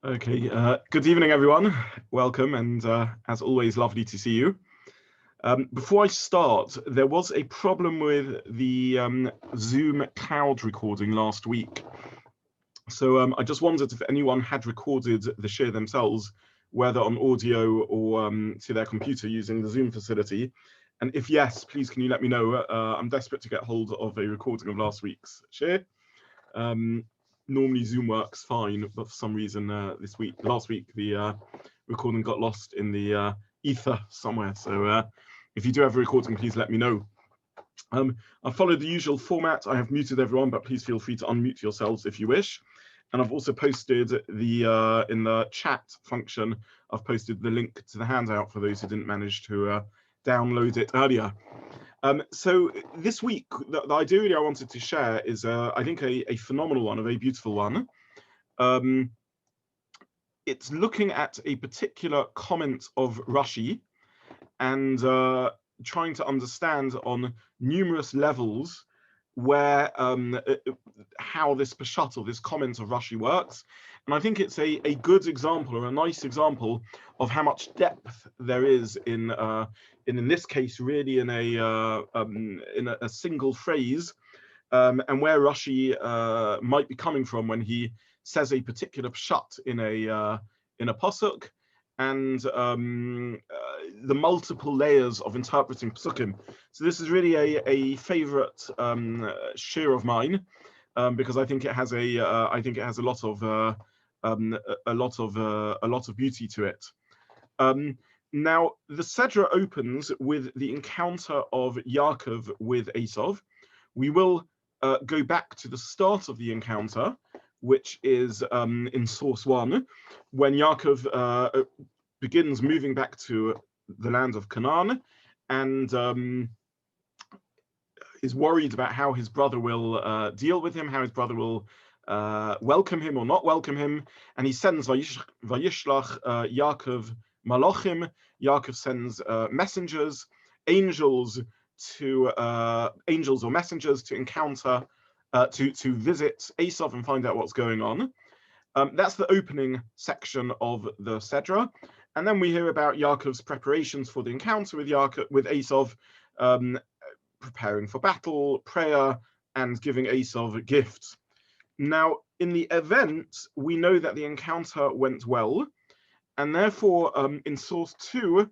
Okay, good evening, everyone. Welcome, and as always, lovely to see you. Before I start, there was a problem with the Zoom cloud recording last week. So I just wondered if anyone had recorded the shiur themselves, whether on audio or to their computer using the Zoom facility. And if yes, please can you let me know? I'm desperate to get hold of a recording of last week's shiur. Normally Zoom works fine, but for some reason last week, the recording got lost in the ether somewhere. So if you do have a recording, please let me know. I followed the usual format. I have muted everyone, but please feel free to unmute yourselves if you wish. And I've also posted the in the chat function, I've posted the link to the handout for those who didn't manage to download it earlier. So this week, the idea I wanted to share is, I think, a phenomenal one, a very beautiful one. It's looking at a particular comment of Rashi and trying to understand on numerous levels where how this Peshat, or this comment of Rashi, works. And I think it's a good example, or a nice example, of how much depth there is in this case, really in a single phrase, and where Rashi might be coming from when he says a particular pshat in a pasuk, and the multiple layers of interpreting psukim. So this is really a favorite shiur of mine, because I think it has a lot of beauty to it. Now, the Sedra opens with the encounter of Yaakov with Esav. We will go back to the start of the encounter, which is in source 1, when Yaakov begins moving back to the land of Canaan, and is worried about how his brother will deal with him, how his brother will welcome him or not welcome him, and he sends Vayishlach Yaakov Malachim. Yaakov sends messengers, angels or messengers to encounter, to visit Esav and find out what's going on. That's the opening section of the Sedra, and then we hear about Yaakov's preparations for the encounter with Esav, preparing for battle, prayer, and giving Esav gifts. Now, in the event, we know that the encounter went well, and therefore, in source 2,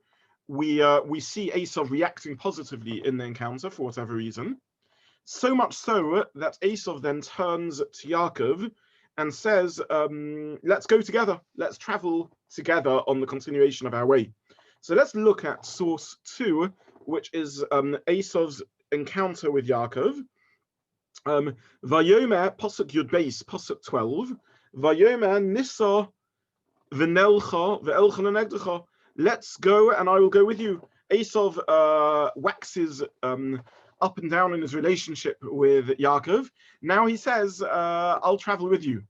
we see Esav reacting positively in the encounter for whatever reason. So much so that Esav then turns to Yaakov and says, let's go together, let's travel together on the continuation of our way. So let's look at source 2, which is Esav's encounter with Yaakov. Vayomer, pasuk Yud Beis, pasuk 12, Vayomer nisa v'nelcha ve'elcha lenegdecha. Let's go and I will go with you. Esav waxes up and down in his relationship with Yaakov. Now he says, I'll travel with you.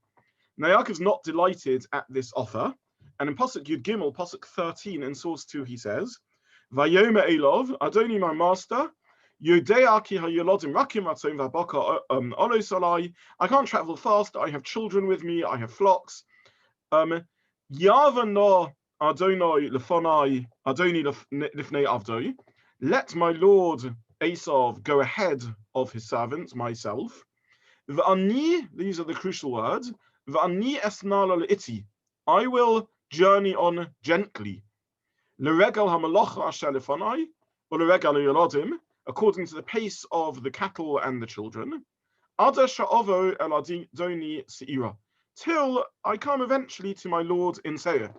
Now Yaakov's not delighted at this offer, and in pasuk Yud Gimel, pasuk 13 in source 2, he says, Vayomer Elov, Adoni, my master, Yodea ki hayolodim rakim ratzon v'abaka olos alai. I can't travel fast. I have children with me. I have flocks. Yava no Adonai lefonai Adoni lifnei avdoi. Let my lord Esav go ahead of his servant, myself. V'ani, these are the crucial words. V'ani esnala le'iti. I will journey on gently. L'regal hamalacha asher lefonai, or l'regal yolodim, according to the pace of the cattle and the children, Ada sha'avo el adoni seira, till I come eventually to my lord in Seir.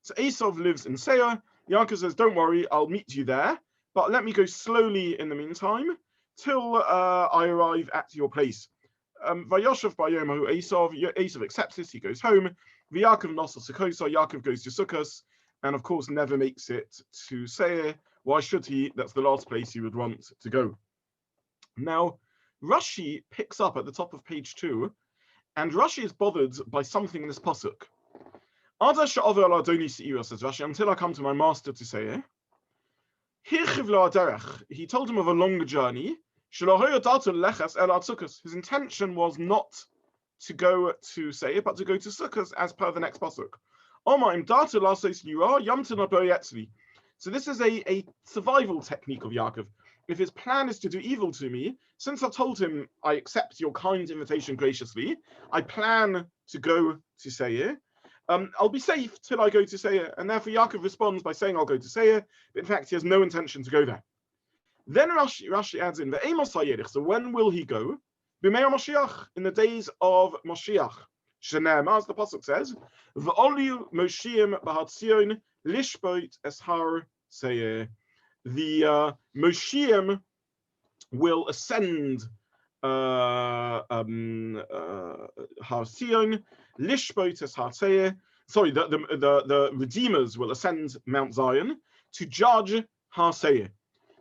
So Esav lives in Seir. Yaakov says, don't worry, I'll meet you there, but let me go slowly in the meantime, till I arrive at your place. Vayoshev bayomahu Esav accepts this, he goes home. V'Yaakov nosa Sukkos, Yaakov goes to Sukkos, and of course never makes it to Seir. Why should he? That's the last place he would want to go. Now, Rashi picks up at the top of page 2, and Rashi is bothered by something in this pasuk. Ada she'aver al adoni seira, says Rashi, until I come to my master to Seir. Hirchiv lo aderech, he told him of a longer journey. His intention was not to go to Seir, but to go to Sukkot as per the next pasuk. So this is a survival technique of Yaakov. If his plan is to do evil to me, since I've told him I accept your kind invitation graciously, I plan to go to Seir. I'll be safe till I go to Seir. And therefore Yaakov responds by saying I'll go to Seir, but in fact he has no intention to go there. Then Rashi adds in, so when will he go? B'mei Mashiach, in the days of Mashiach. Shenemar, as the pasuk says, V'oliu Moshiim b'Hatzion lishbot es har Seir. The Moshiim will ascend Har Sion, lishbot es har Seir. Sorry, the redeemers will ascend Mount Zion to judge Har Seir.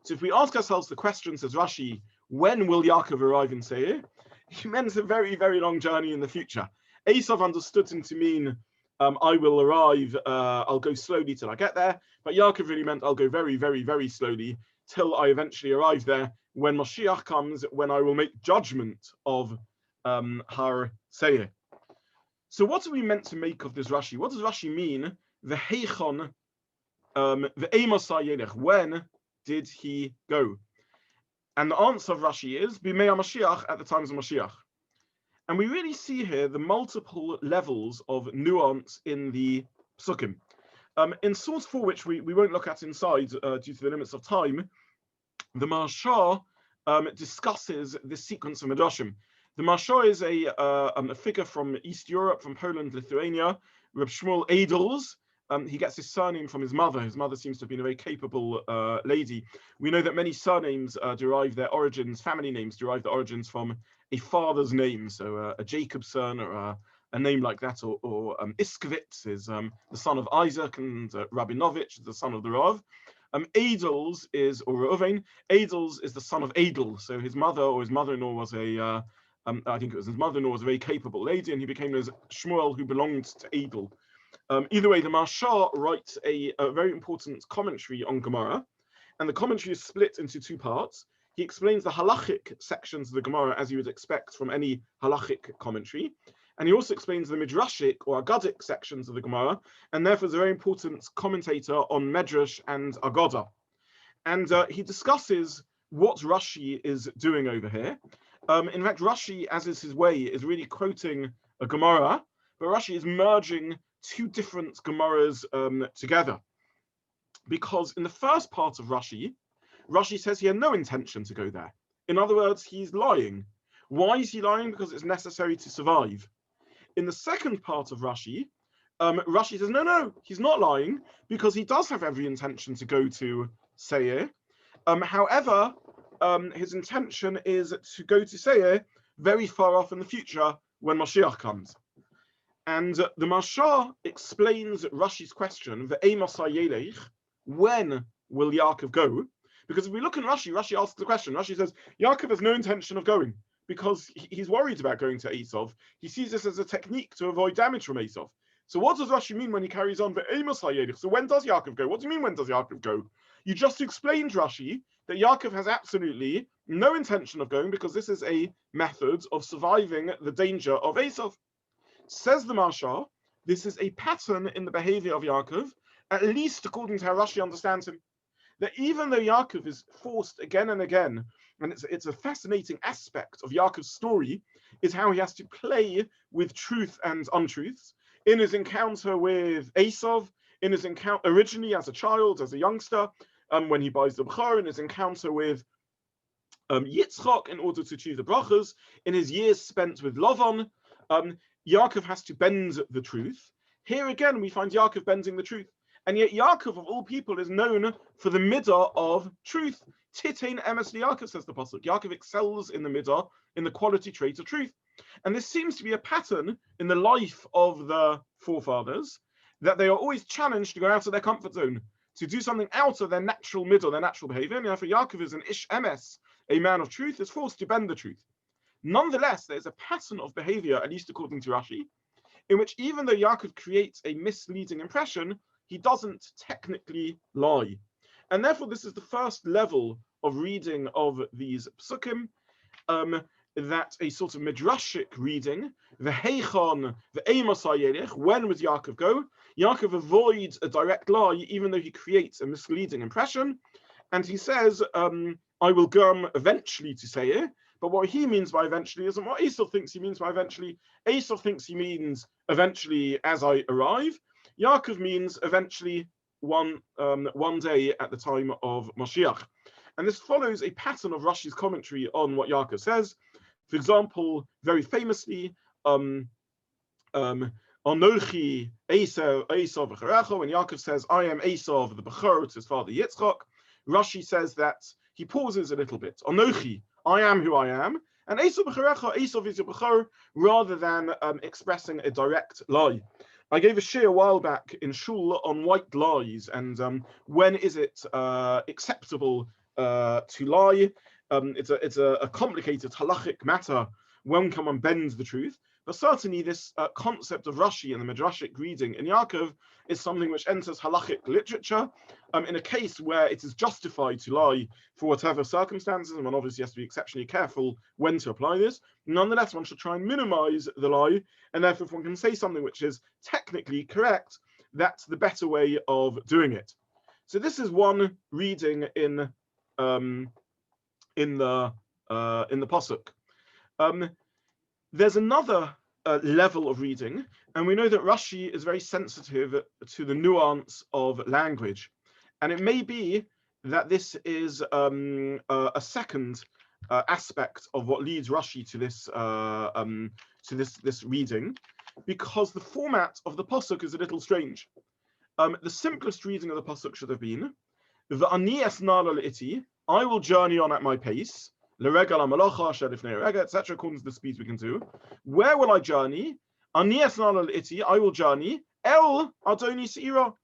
So if we ask ourselves the question, says Rashi, when will Yaakov arrive in Seir? He meant a very, very long journey in the future. Esav understood him to mean, I will arrive, I'll go slowly till I get there. But Yaakov really meant I'll go very, very, very slowly till I eventually arrive there when Mashiach comes, when I will make judgment of Har Seir. So what are we meant to make of this Rashi? What does Rashi mean? The Heichon, the Eimosai Yelech, when did he go? And the answer of Rashi is B'mei Mashiach, at the times of Mashiach. And we really see here the multiple levels of nuance in the psukim. In source 4, which we won't look at inside due to the limits of time, the Marsha discusses this sequence of Midrashim. The Marsha is a figure from East Europe, from Poland, Lithuania, Reb Shmuel Adels. He gets his surname from his mother. His mother seems to have been a very capable lady. We know that many surnames derive their origins, family names derive their origins from a father's name. So a Jacobson or a name like that, or Iskvitz is the son of Isaac, and Rabinovich is the son of the Rav. Adels is, or Reuven, Adels is the son of Adel. So his mother or his mother-in-law was I think it was his mother-in-law was a very capable lady, and he became known as Shmuel, who belonged to Adel. Either way, the Marsha writes a very important commentary on Gemara, and the commentary is split into two parts. He explains the halachic sections of the Gemara as you would expect from any halachic commentary, and he also explains the midrashic or agadic sections of the Gemara, and therefore is a very important commentator on Medrash and Agada. And he discusses what Rashi is doing over here. In fact, Rashi, as is his way, is really quoting a Gemara, but Rashi is merging two different Gemaras together. Because in the first part of Rashi says he had no intention to go there. In other words, he's lying. Why is he lying? Because it's necessary to survive. In the second part of Rashi says, no, he's not lying, because he does have every intention to go to Seir. However, his intention is to go to Seir very far off in the future when Mashiach comes. And the Marsha explains Rashi's question, when will Yaakov go? Because if we look in Rashi asks the question. Rashi says, Yaakov has no intention of going because he's worried about going to Esav. He sees this as a technique to avoid damage from Esav. So what does Rashi mean when he carries on? So when does Yaakov go? What do you mean, when does Yaakov go? You just explained, Rashi, that Yaakov has absolutely no intention of going because this is a method of surviving the danger of Esav. Says the Marsha, this is a pattern in the behavior of Yaakov, at least according to how Rashi understands him. That even though Yaakov is forced again and again, and it's a fascinating aspect of Yaakov's story, is how he has to play with truth and untruths. In his encounter with Esav, in his encounter originally as a child, as a youngster, when he buys the B'char, in his encounter with Yitzchak in order to achieve the brachas, in his years spent with Lavan, Yaakov has to bend the truth. Here again, we find Yaakov bending the truth. And yet Yaakov, of all people, is known for the midah of truth. Titein emes Yaakov, says the pasuk. Yaakov excels in the midah, in the quality trait of truth. And this seems to be a pattern in the life of the forefathers, that they are always challenged to go out of their comfort zone, to do something out of their natural midah, their natural behavior. And therefore Yaakov is an ish emes, a man of truth, is forced to bend the truth. Nonetheless, there's a pattern of behavior, at least according to Rashi, in which even though Yaakov creates a misleading impression, he doesn't technically lie. And therefore, this is the first level of reading of these psukim. that a sort of midrashic reading, the heichon, the amos hayelech, when would Yaakov go? Yaakov avoids a direct lie, even though he creates a misleading impression, and he says, I will come eventually to Seir. But what he means by eventually isn't what Esau thinks he means by eventually. Esau thinks he means eventually as I arrive. Yaakov means eventually one day at the time of Mashiach. And this follows a pattern of Rashi's commentary on what Yaakov says. For example, very famously, Anochi Esau v'charecha, when Yaakov says, I am Esau, the Bechor, to his father Yitzchak, Rashi says that he pauses a little bit. Anochi, I am who I am. And Esau b'charecha, Esau is your Bechor, rather than expressing a direct lie. I gave a shiur a while back in shul on white lies and when is it acceptable to lie. It's a complicated halachic matter. When can one bend the truth? But certainly this concept of Rashi and the midrashic reading in Yaakov is something which enters halachic literature in a case where it is justified to lie for whatever circumstances, and one obviously has to be exceptionally careful when to apply this. Nonetheless, one should try and minimize the lie, and therefore if one can say something which is technically correct, that's the better way of doing it. So this is one reading in the pasuk. There's another level of reading, and we know that Rashi is very sensitive to the nuance of language, and it may be that this is a second aspect of what leads Rashi to this reading, because the format of the pasuk is a little strange. The simplest reading of the pasuk should have been, "V'ani esnal al iti," I will journey on at my pace. Etc. according to the speed we can do. Where will I journey? I will journey El Adoni Seira,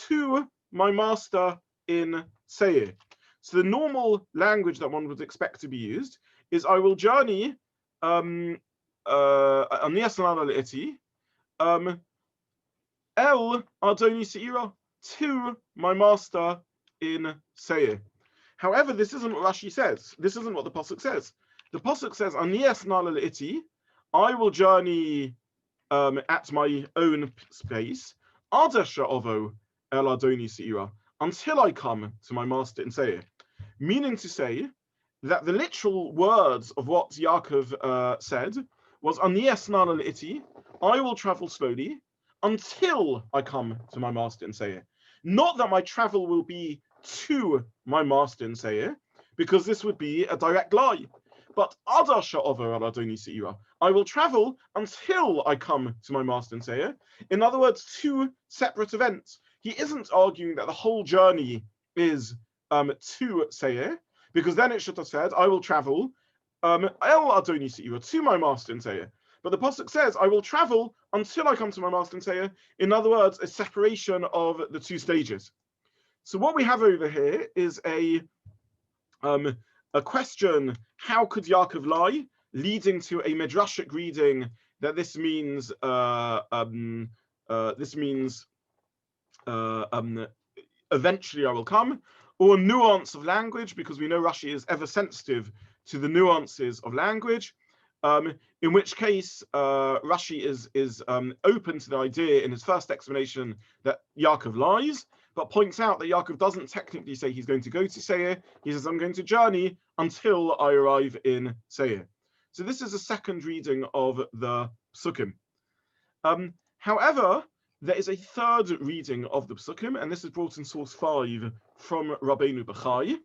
to my master in Seir. So the normal language that one would expect to be used is I will journey El Adoni Seira, to my master in Seir. However, this isn't what Rashi says. This isn't what the pasuk says. The pasuk says, "Ani esnal iti," I will journey at my own pace. Adasha ovo el adoni seira, until I come to my master in Seir. Meaning to say that the literal words of what Yaakov said was, "Ani esnal iti," I will travel slowly until I come to my master in Seir. Not that my travel will be to my master in Seir, because this would be a direct lie. But Adasha over al Adoni Seira, I will travel until I come to my master in Seir. In other words, two separate events. He isn't arguing that the whole journey is to Seir, because then it should have said, I will travel El Adoni Seira, to my master in Seir. But the pasuk says, I will travel until I come to my master in Seir. In other words, a separation of the two stages. So what we have over here is a question: how could Yaakov lie, leading to a midrashic reading that this means eventually I will come, or a nuance of language, because we know Rashi is ever sensitive to the nuances of language. In which case Rashi is open to the idea in his first explanation that Yaakov lies, but points out that Yaakov doesn't technically say he's going to go to Seir. He says, I'm going to journey until I arrive in Seir. So this is a second reading of the Psukim. However, there is a third reading of the Psukim, and this is brought in source 5 from Rabbeinu Bechai.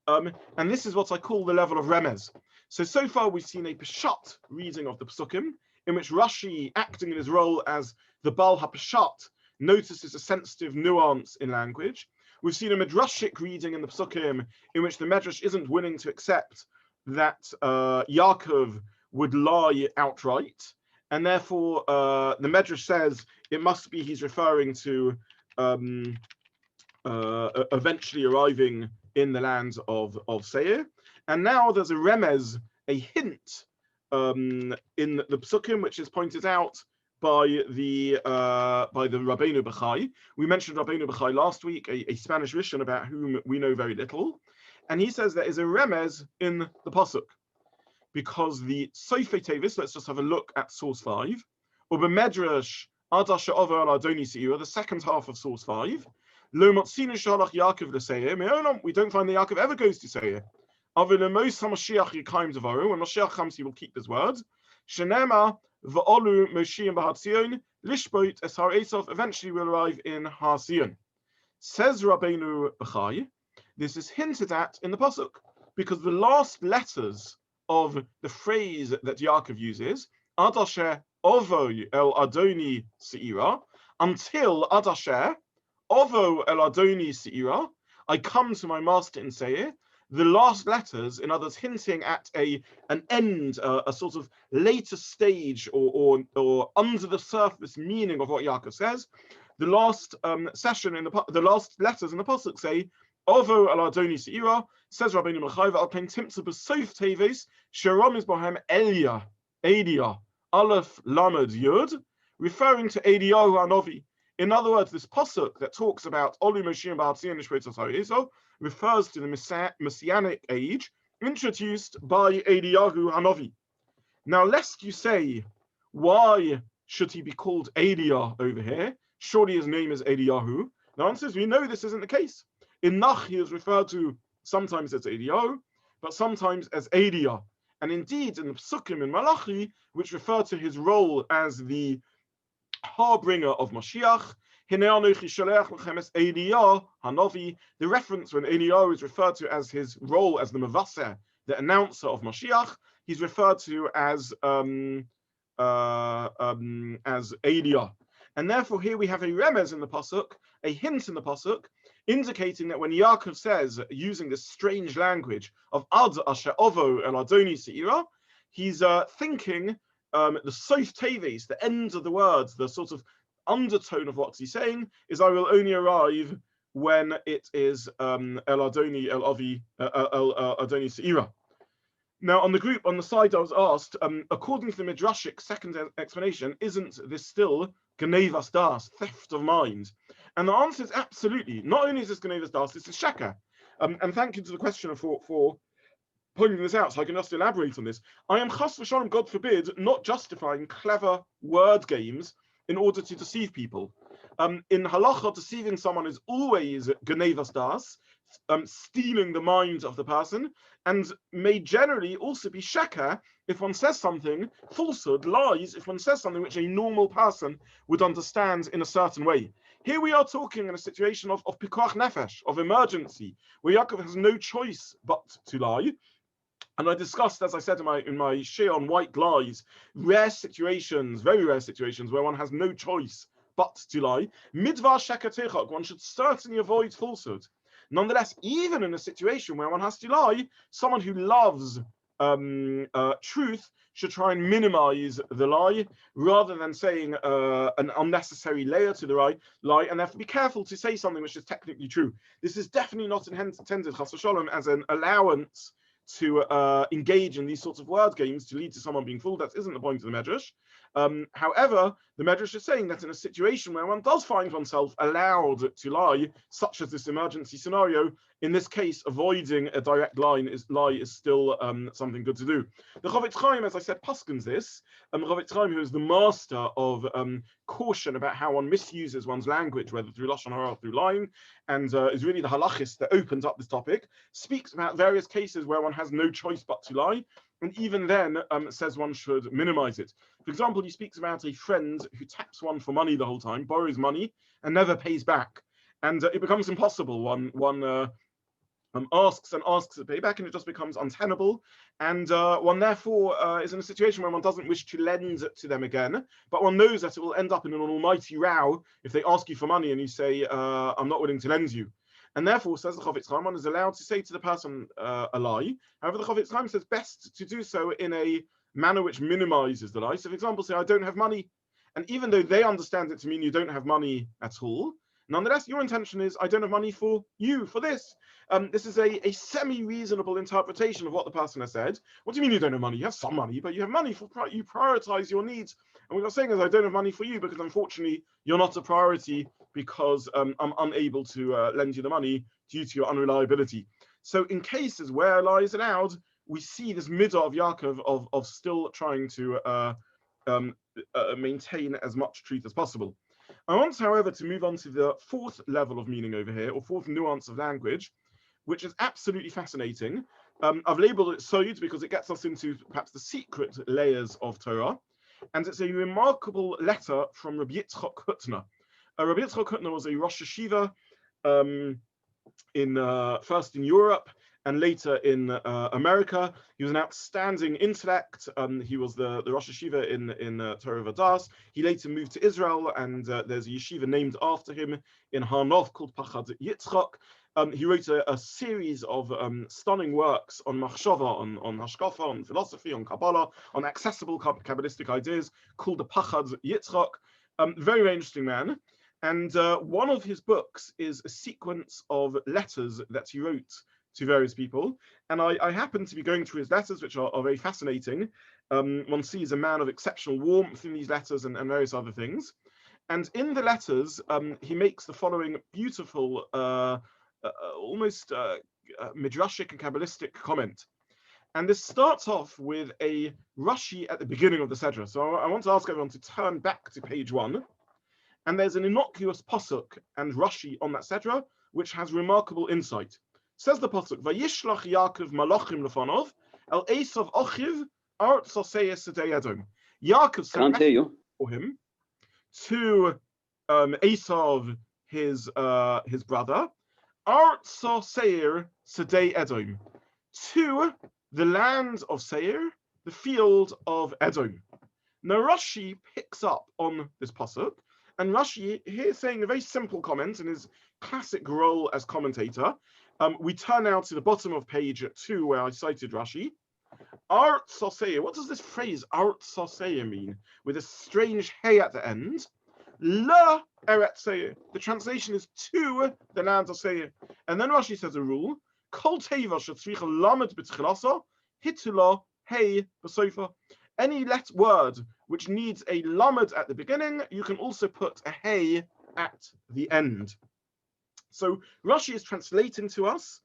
And this is what I call the level of Remez. So far we've seen a Peshat reading of the Psukim, in which Rashi, acting in his role as the Baal HaPeshat, notices a sensitive nuance in language. We've seen a Midrashic reading in the Psukim, in which the Medrash isn't willing to accept that Yaakov would lie outright, and therefore the Medrash says it must be he's referring to eventually arriving in the land of Seir. And now there's a remez, a hint in the Psukim, which is pointed out by the Rabbeinu Bechai. We mentioned Rabbeinu Bechai last week, a Spanish Rishon about whom we know very little, and he says there is a remez in the pasuk. because the Sofei Tevis, let's just have a look at source 5, Ubemedrash Adasha Over al Adoni Seira, the second half of source 5, Lo Motzinu Shalach Yaakov L'Seir, we don't find that Yaakov ever goes to Seir. Avilemos HaMashiach Yikayim Devaru, when Mashiach comes, he will keep his word. Shenema V'olu Moshiach B'Hatzion, Lishboit Es Har Esav, eventually will arrive in Har Sion. Says Rabbeinu B'chai, this is hinted at in the Pasuk, because the last letters of the phrase that Yaakov uses, Adasher Ovo El Adoni Seira, until Adasher Ovo El Adoni Seira, I come to my master in Seir. The last letters, in others, hinting at an end, a sort of later stage or under the surface meaning of what Yaakov says. The last the last letters in the pasuk say, "Ovo al Adoni Seira," says Rabbeinu B'chai, "Al Pen Timtza B'Sof Teves Sharom is Bohem Edia Aleph Lamed Yud," referring to Eliyahu Hanavi. In other words, this pasuk that talks about Olu Moshiach B'Hatzion Lishboit HaYisrael refers to the messianic age introduced by Eliyahu Hanavi. Now, lest you say, why should he be called Eliah over here? Surely his name is Eliyahu. The answer is, we know this isn't the case. In Nach, he is referred to sometimes as Eliyahu, but sometimes as Eliah. And indeed, in the Psukim in Malachi, which refer to his role as the harbinger of Mashiach, the reference when Eliyahu is referred to as his role as the Mavasser, the announcer of Mashiach, he's referred to as Eliyahu. And therefore here we have a Remez in the Pasuk, a hint in the Pasuk, indicating that when Yaakov says, using this strange language of Ad Asher Ovo El Adoni Seira, he's thinking the Sof Teves, the end of the words, the sort of undertone of what he's saying is, I will only arrive when it is El Adoni El Adoni Seira. Now, on the side, I was asked, according to the Midrashic second explanation, isn't this still Genevas Das, theft of mind? And the answer is absolutely. Not only is this Genevas Das, it's a sheker. And thank you to the questioner for pointing this out, so I can just elaborate on this. I am chas v'shalom, God forbid, not justifying clever word games in order to deceive people. In halacha, deceiving someone is always genevas das, stealing the mind of the person, and may generally also be sheker if one says something, falsehood, lies, if one says something which a normal person would understand in a certain way. Here we are talking in a situation of pikuach nefesh, of emergency, where Yaakov has no choice but to lie. And I discussed, as I said in my shiur on white lies, rare situations, very rare situations, where one has no choice but to lie. Midvar sheker teichak, one should certainly avoid falsehood. Nonetheless, even in a situation where one has to lie, someone who loves truth should try and minimize the lie, rather than saying an unnecessary layer to the lie, and therefore be careful to say something which is technically true. This is definitely not intended, chas v'shalom, as an allowance to engage in these sorts of word games to lead to someone being fooled. That isn't the point of the Medrash. However, the Medrash is saying that in a situation where one does find oneself allowed to lie, such as this emergency scenario, in this case, avoiding a direct lie is still something good to do. The Chavetz Chaim, as I said, paskins this. Chavetz Chaim, who is the master of caution about how one misuses one's language, whether through lashon hara or through lying, and is really the halachist that opens up this topic, speaks about various cases where one has no choice but to lie, and even then says one should minimize it. For example, he speaks about a friend who taps one for money the whole time, borrows money, and never pays back. And it becomes impossible. One asks and asks to pay back, and it just becomes untenable. And one therefore is in a situation where one doesn't wish to lend to them again, but one knows that it will end up in an almighty row if they ask you for money and you say, I'm not willing to lend you. And therefore, says the Chavetz Chaim, one is allowed to say to the person a lie. However, the Chavetz Chaim says best to do so in a manner which minimizes the lie. So, for example, say, I don't have money. And even though they understand it to mean you don't have money at all, nonetheless, your intention is, I don't have money for you, for this. This is a semi-reasonable interpretation of what the person has said. What do you mean you don't have money? You have some money, but you have money for, you prioritize your needs. And what you're saying is, I don't have money for you because unfortunately, you're not a priority because I'm unable to lend you the money due to your unreliability. So in cases where a lie is allowed, we see this midah of Yaakov of still trying to maintain as much truth as possible. I want, however, to move on to the fourth level of meaning over here, or fourth nuance of language, which is absolutely fascinating. I've labeled it Sod because it gets us into perhaps the secret layers of Torah, and it's a remarkable letter from Rabbi Yitzchak Hutner. Rabbi Yitzchak Hutner was a Rosh Yeshiva first in Europe and later in America. He was an outstanding intellect. He was the Rosh Yeshiva in Torah Vadas. He later moved to Israel, and there's a yeshiva named after him in Har Nov called Parshat Vayishlach. He wrote a series of stunning works on machshava, on hashkafa, on philosophy, on Kabbalah, on accessible Kabbalistic ideas, called the Parshat Vayishlach. Very, very interesting man. And one of his books is a sequence of letters that he wrote to various people. And I happen to be going through his letters, which are very fascinating. One sees a man of exceptional warmth in these letters and various other things. And in the letters, he makes the following beautiful, almost midrashic and Kabbalistic comment. And this starts off with a Rashi at the beginning of the Sedra. So I want to ask everyone to turn back to page 1. And there's an innocuous pasuk and Rashi on that Sedra, which has remarkable insight. Says the pasuk, Vayishlach Yaakov malachim lefanov, el Esav ochiv art sosei sedei Edom. Yaakov sent for him to Esav, his brother, art sosei sedei Edom, to the land of Seir, the field of Edom. Now Rashi picks up on this pasuk. And Rashi here is saying a very simple comment in his classic role as commentator. We turn now to the bottom of page 2 where I cited Rashi. Art Soseya. What does this phrase Art Soseya mean? With a strange hey at the end. La Eretz Seir. The translation is to the land of Seir. And then Rashi says a rule. Kol teva shetzricha lamed b'tchilasa hitula hey b'sofa. Any word which needs a lamed at the beginning, you can also put a hey at the end. So Rashi is translating to us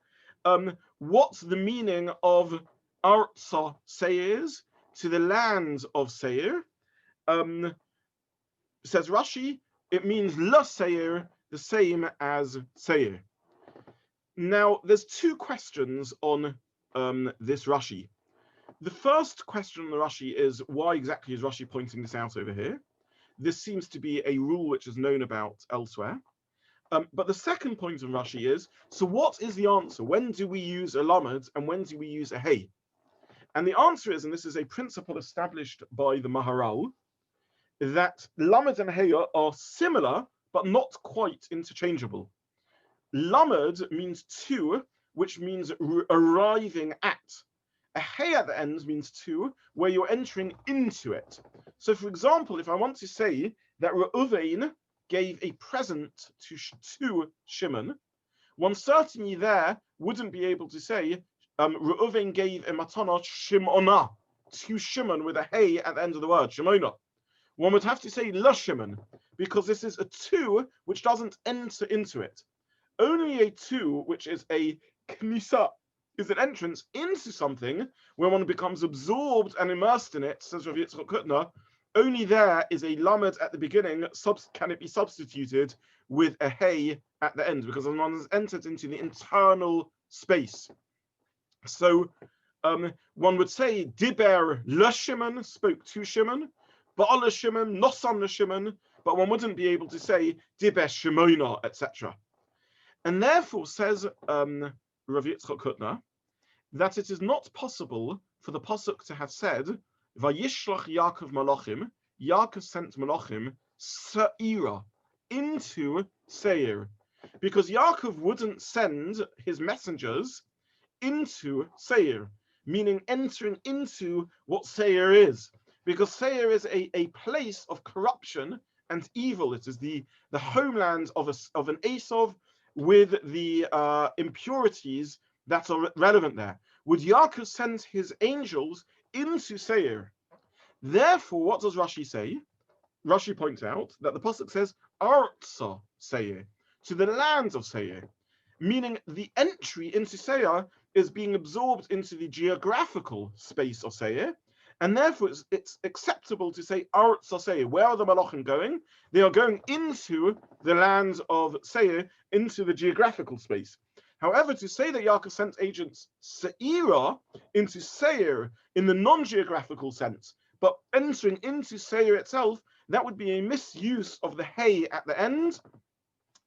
what the meaning of Artsa Seirs, to the land of Seir. Says Rashi, it means La Seir, the same as Seir. Now, there's two questions on this Rashi. The first question on the Rashi is, why exactly is Rashi pointing this out over here? This seems to be a rule which is known about elsewhere. But the second point on Rashi is, so what is the answer? When do we use a lamed and when do we use a hey? And the answer is, and this is a principle established by the Maharal, that lamed and hey are similar, but not quite interchangeable. Lamed means to, which means arriving at. A hey at the end means to, where you're entering into it. So, for example, if I want to say that Reuven gave a present to Shimon, one certainly there wouldn't be able to say Reuven gave a matana Shimona to Shimon with a hey at the end of the word, Shimona. One would have to say La Shimon, because this is a to which doesn't enter into it. Only a to, which is a knisa, is an entrance into something where one becomes absorbed and immersed in it, says Rabbi Yitzchak Hutner. Only there is a lamed at the beginning, can it be substituted with a hey at the end, because one has entered into the internal space. So one would say, Diber le Shimon, spoke to Shimon, Ba'al Shimon, Nosan le Shimon, but one wouldn't be able to say, Diber Shimona, etc. And therefore, says Rabbi Yitzchak Hutner, that it is not possible for the pasuk to have said, Vayishlach Yaakov malachim, Yaakov sent malachim, Seira, into Seir, because Yaakov wouldn't send his messengers into Seir, meaning entering into what Seir is, because Seir is a place of corruption and evil. It is the homeland of an Esav with the impurities that are relevant there. Would Yaakov send his angels into Seir? Therefore, what does Rashi say? Rashi points out that the pasuk says Artsa Seir, to the lands of Seir, meaning the entry into Seir is being absorbed into the geographical space of Seir, and therefore it's acceptable to say Arutz Seir. Where are the Malachim going? They are going into the lands of Seir, into the geographical space. However, to say that Yaakov sent agents Seira into Seir in the non-geographical sense, but entering into Seir itself, that would be a misuse of the hey at the end,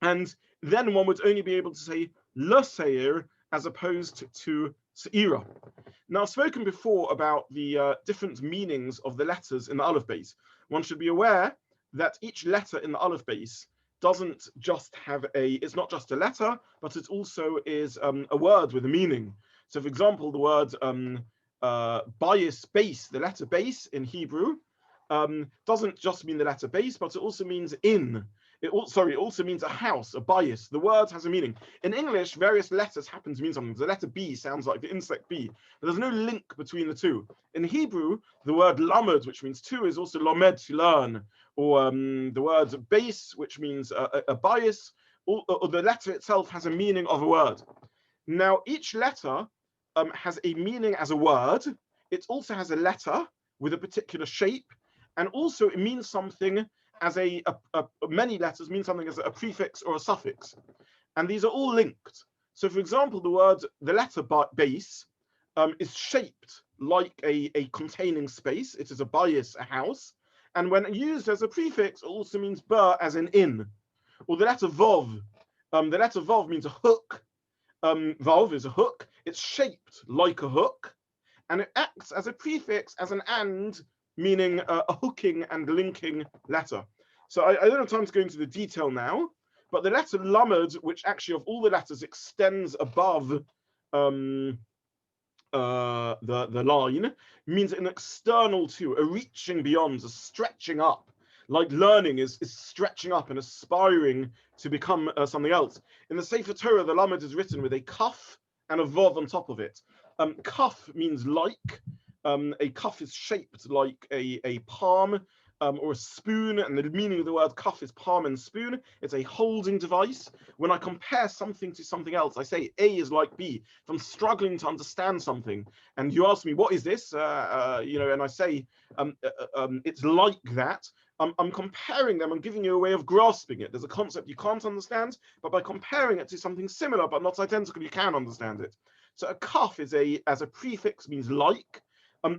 and then one would only be able to say Le Seir as opposed to Seira. Now, I've spoken before about the different meanings of the letters in the Aleph base. One should be aware that each letter in the Aleph base doesn't just have it's not just a letter, but it also is a word with a meaning. So, for example, the word bias, base, the letter base in Hebrew, doesn't just mean the letter base, but it also means in. It also means a house, a bias. The word has a meaning. In English, various letters happen to mean something. The letter B sounds like the insect bee, but there's no link between the two. In Hebrew, the word lamed, which means two, is also lomed, to learn, or the word base, which means a bias, or the letter itself has a meaning of a word. Now, each letter has a meaning as a word. It also has a letter with a particular shape, and also it means something as many letters mean something as a prefix or a suffix, and these are all linked. So, for example, the letter base is shaped like a containing space. It is a bias, a house, and when used as a prefix, it also means ber, as in. Or the letter vov. The letter vov means a hook. Vov is a hook. It's shaped like a hook, and it acts as a prefix, as an and, meaning a hooking and linking letter. So I don't have time to go into the detail now, but the letter lamed, which actually of all the letters extends above the line, means an external to, a reaching beyond, a stretching up. Like learning is stretching up and aspiring to become something else. In the Sefer Torah, the lamed is written with a kaf and a vav on top of it. Kaf means like. A kaf is shaped like a palm or a spoon, and the meaning of the word kaf is palm and spoon. It's a holding device. When I compare something to something else, I say A is like B. If I'm struggling to understand something, and you ask me, what is this? And I say, it's like that. I'm comparing them. I'm giving you a way of grasping it. There's a concept you can't understand, but by comparing it to something similar but not identical, you can understand it. So a kaf is as a prefix means like.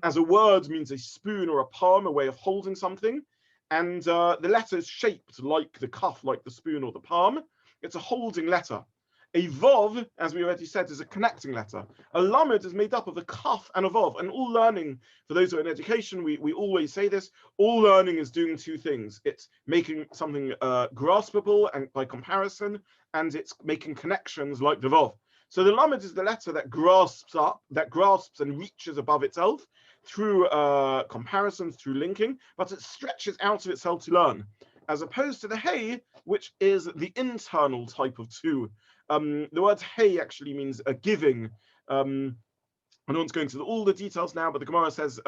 As a word means a spoon or a palm, a way of holding something. And the letter is shaped like the kaf, like the spoon or the palm. It's a holding letter. A vov, as we already said, is a connecting letter. A lamed is made up of a kaf and a vov. And all learning, for those who are in education, we always say this, all learning is doing two things. It's making something graspable and by comparison, and it's making connections like the vov. So the lamed is the letter that grasps and reaches above itself through comparisons, through linking, but it stretches out of itself to learn, as opposed to the hey, which is the internal type of two. The word hey actually means a giving. I don't want to go into all the details now, but the Gemara says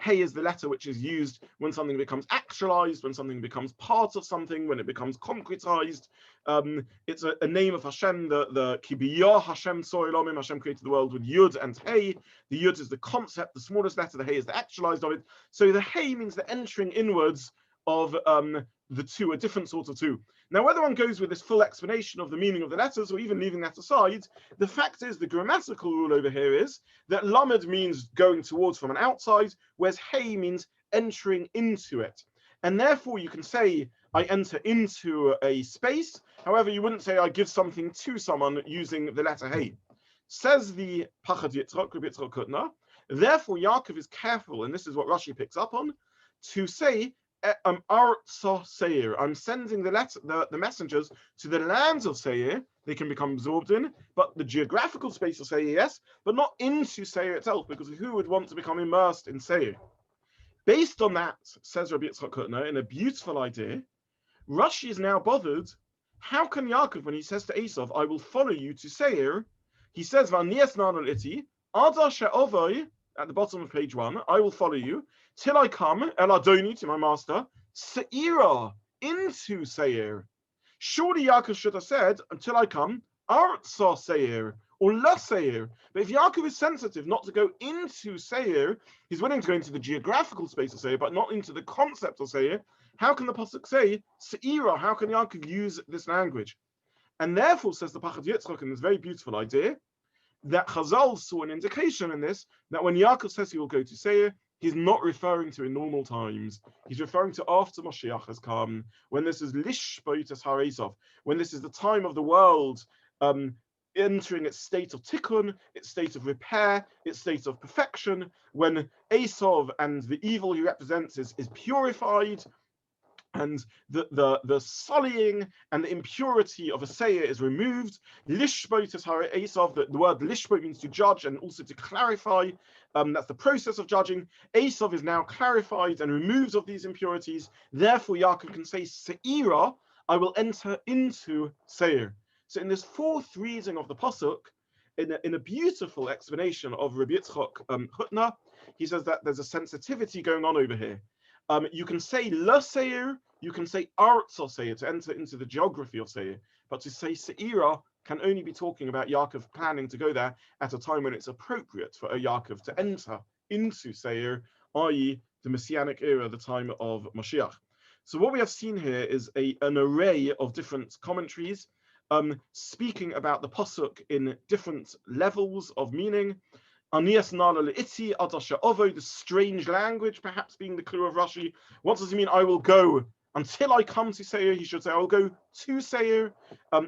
hey is the letter which is used when something becomes actualized, when something becomes part of something, when it becomes concretized. It's a name of Hashem, the Kibiyah Hashem Soilomim. Hashem created the world with Yud and Hey. The Yud is the concept, the smallest letter, the Hey is the actualized of it. So the Hey means the entering inwards of the two, a different sort of two. Now, whether one goes with this full explanation of the meaning of the letters or even leaving that aside, the fact is the grammatical rule over here is that lamed means going towards from an outside, whereas hey means entering into it. And therefore you can say, I enter into a space. However, you wouldn't say I give something to someone using the letter hey. Says the Pachad Yitzchak, Rabbi Yitzchak Kutner, therefore Yaakov is careful, and this is what Rashi picks up on, to say, I'm sending the messengers to the lands of Seir. They can become absorbed in, but the geographical space of Seir, yes, but not into Seir itself, because who would want to become immersed in Seir? Based on that, says Rabbi Yitzchak Kutner, in a beautiful idea, Rashi is now bothered. How can Yaakov, when he says to Esav, I will follow you to Seir, he says, V'anies nanol iti, Ada she'ovoi, at the bottom of page 1, I will follow you, till I come, El Adoni, to my master, Seira, into Seir. Surely Yaakov should have said, until I come, Artsa Seir, or la Seir. But if Yaakov is sensitive not to go into Seir, he's willing to go into the geographical space of Seir, but not into the concept of Seir. How can the pasuk say Seira? How can Yaakov use this language? And therefore, says the Parshat Vayishlach in this very beautiful idea, that Chazal saw an indication in this, that when Yaakov says he will go to Seir, he's not referring to in normal times. He's referring to after Mashiach has come, when this is Lishboitas Haresav, when this is the time of the world entering its state of tikkun, its state of repair, its state of perfection, when Esav and the evil he represents is purified, and the sullying and the impurity of a seir is removed. Lishbot is Esav. The word lishbot means to judge and also to clarify. That's the process of judging. Esav is now clarified and removed of these impurities. Therefore, Yaakov can say, Seira, I will enter into seir. So in this fourth reading of the pasuk, in a beautiful explanation of Rabbi Yitzchak Hutner, he says that there's a sensitivity going on over here. You can say la seir, you can say arts of seir, to enter into the geography of seir, but to say seira can only be talking about Yaakov planning to go there at a time when it's appropriate for a Yaakov to enter into seir, i.e. the Messianic era, the time of Mashiach. So what we have seen here is an array of different commentaries speaking about the pasuk in different levels of meaning. The strange language, perhaps being the clue of Rashi. What does he mean? I will go until I come to Seir. He should say, I will go to Seir,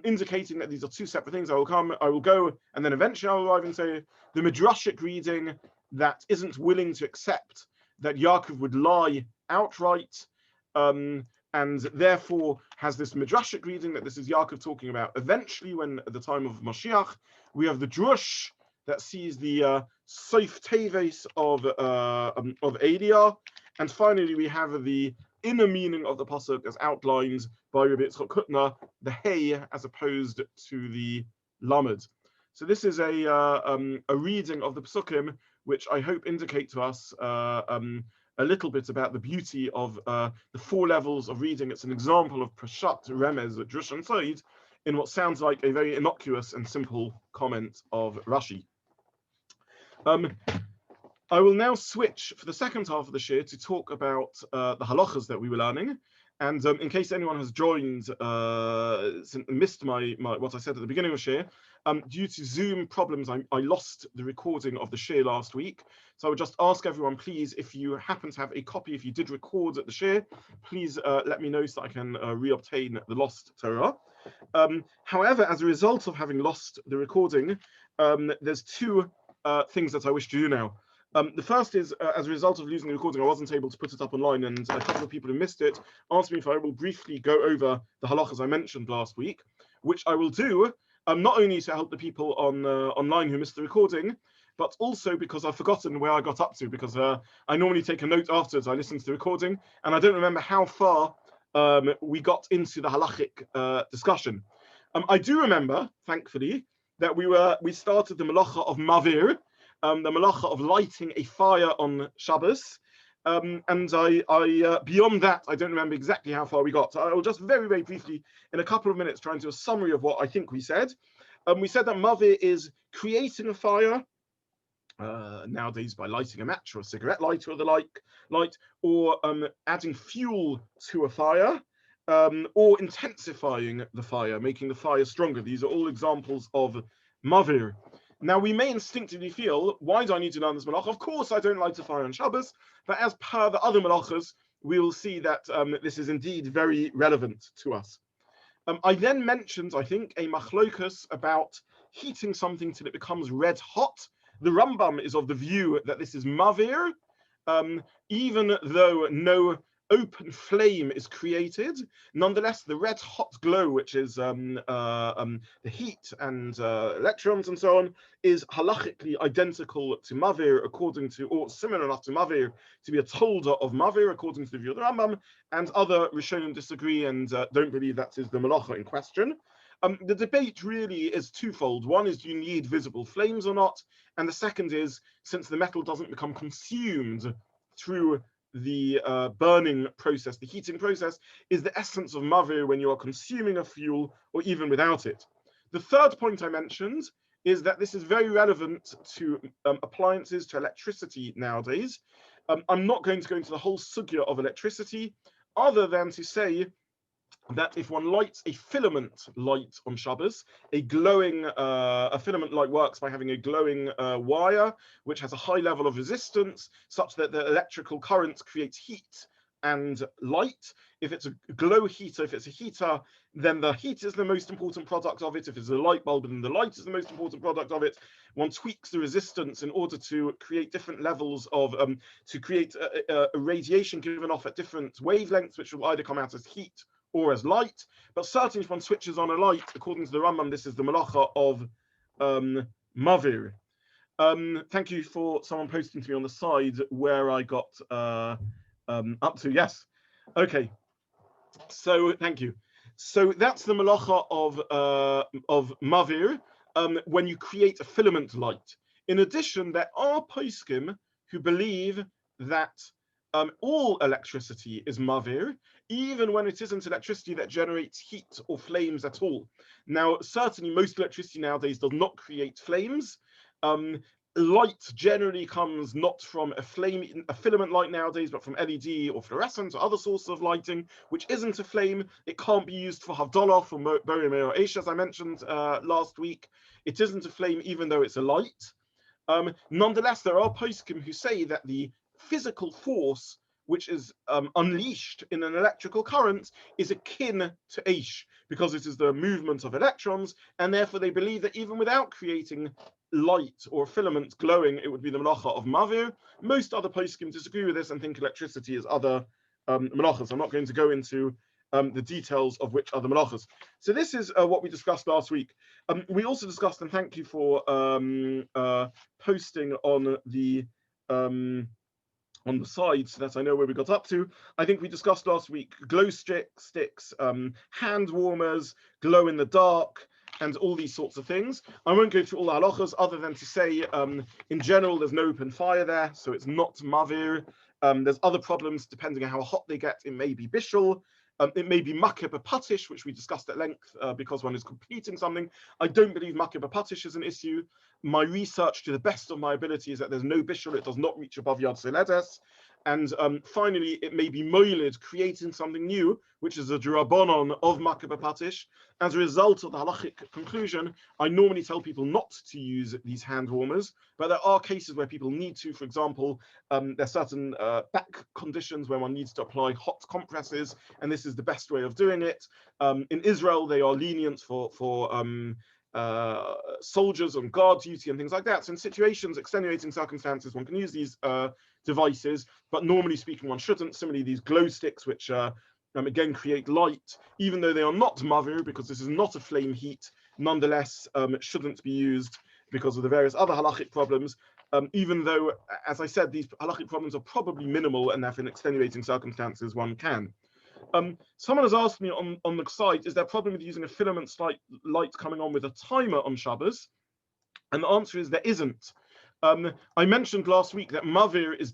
indicating that these are two separate things. I will come, I will go, and then eventually I will arrive in Seir. The Midrashic reading that isn't willing to accept that Yaakov would lie outright, and therefore has this Midrashic reading that this is Yaakov talking about eventually, when at the time of Mashiach. We have the Drush that sees the Soif Teves of Edia, and finally we have the inner meaning of the pasuk as outlined by Rabbi Yitzchak Hutner, the Hey as opposed to the Lamed. So this is a reading of the pasukim which I hope indicate to us a little bit about the beauty of the four levels of reading. It's an example of Parshat, Remez, Drush, and Soid in what sounds like a very innocuous and simple comment of Rashi. I will now switch for the second half of the shiur to talk about the halachas that we were learning. And in case anyone has joined, missed my what I said at the beginning of shiur, due to Zoom problems, I lost the recording of the shiur last week. So I would just ask everyone, please, if you happen to have a copy, if you did record at the shiur, please let me know so I can reobtain the lost Torah. However, as a result of having lost the recording, there's two things that I wish to do now. The first is, as a result of losing the recording, I wasn't able to put it up online, and a couple of people who missed it asked me if I will briefly go over the halachas I mentioned last week, which I will do, not only to help the people on online who missed the recording, but also because I've forgotten where I got up to, because I normally take a note afterwards. I listen to the recording, and I don't remember how far we got into the halachic discussion. I do remember, thankfully, that we started the malacha of Mavir, the malacha of lighting a fire on Shabbos, and I beyond that I don't remember exactly how far we got. I will just very, very briefly, in a couple of minutes, try and do a summary of what I think we said. We said that Mavir is creating a fire, nowadays by lighting a match or a cigarette lighter or the light, or adding fuel to a fire, or intensifying the fire, making the fire stronger. These are all examples of Mavir. Now, we may instinctively feel, why do I need to learn this malach? Of course, I don't light a fire on Shabbos, but as per the other malachas, we will see that this is indeed very relevant to us. I then mentioned, I think, a machlokas about heating something till it becomes red hot. The Rambam is of the view that this is Mavir, even though no open flame is created. Nonetheless, the red hot glow, which is the heat and electrons and so on, is halachically identical to Mavir, according to, or similar enough to Mavir, to be a tolda of Mavir, according to the view of the Rambam, and other Rishonim disagree and don't believe that is the malacha in question. The debate really is twofold. One is, do you need visible flames or not? And the second is, since the metal doesn't become consumed through the burning process, the heating process, is the essence of Mavir when you are consuming a fuel or even without it. The third point I mentioned is that this is very relevant to appliances, to electricity nowadays. I'm not going to go into the whole sugya of electricity, other than to say that if one lights a filament light on Shabbos, a filament light works by having a glowing wire which has a high level of resistance, such that the electrical current creates heat and light. If it's a glow heater, if it's a heater, then the heat is the most important product of it. If it's a light bulb, then the light is the most important product of it. One tweaks the resistance in order to create different levels of, to create a radiation given off at different wavelengths, which will either come out as heat or as light. But certainly if one switches on a light, according to the Rambam, this is the malacha of Mavir. Thank you for someone posting to me on the side where I got up to. Yes. Okay. So thank you. So that's the malacha of Mavir, when you create a filament light. In addition, there are poskim who believe that all electricity is Mavir, even when it isn't electricity that generates heat or flames at all. Now, certainly most electricity nowadays does not create flames. Light generally comes not from a filament light nowadays, but from LED or fluorescent or other sources of lighting, which isn't a flame. It can't be used for Havdalah, for Borim or Eish, as I mentioned last week. It isn't a flame, even though it's a light. Nonetheless, there are poskim who say that the physical force which is unleashed in an electrical current is akin to Eish, because it is the movement of electrons, and therefore they believe that even without creating light or filament glowing, it would be the malacha of Mavir. Most other poskim disagree with this and think electricity is other malachas. I'm not going to go into the details of which other malachas. So this is what we discussed last week. We also discussed, and thank you for posting on the side so that I know where we got up to. I think we discussed last week glow sticks, hand warmers, glow in the dark, and all these sorts of things. I won't go through all the halachas other than to say, in general, there's no open fire there, so it's not Mavir. There's other problems depending on how hot they get. It may be bishul. It may be makeh b'patish, which we discussed at length because one is completing something. I don't believe makeh b'patish is an issue. My research, to the best of my ability, is that there's no bishul. It does not reach above yad seledes. And finally, it may be moiled, creating something new, which is a drabonon of makeh b'patish. As a result of the halachic conclusion, I normally tell people not to use these hand warmers, but there are cases where people need to. For example, there's certain back conditions where one needs to apply hot compresses, and this is the best way of doing it. In Israel, they are lenient for soldiers on guard duty and things like that. So in situations, extenuating circumstances, one can use these devices, but normally speaking, one shouldn't. Similarly, these glow sticks, which again create light, even though they are not Mavir, because this is not a flame heat, nonetheless shouldn't be used because of the various other halachic problems, even though, as I said, these halachic problems are probably minimal, and therefore in extenuating circumstances one can. Someone has asked me on the side, is there a problem with using a filament light coming on with a timer on Shabbos? And the answer is there isn't. I mentioned last week that Mavir is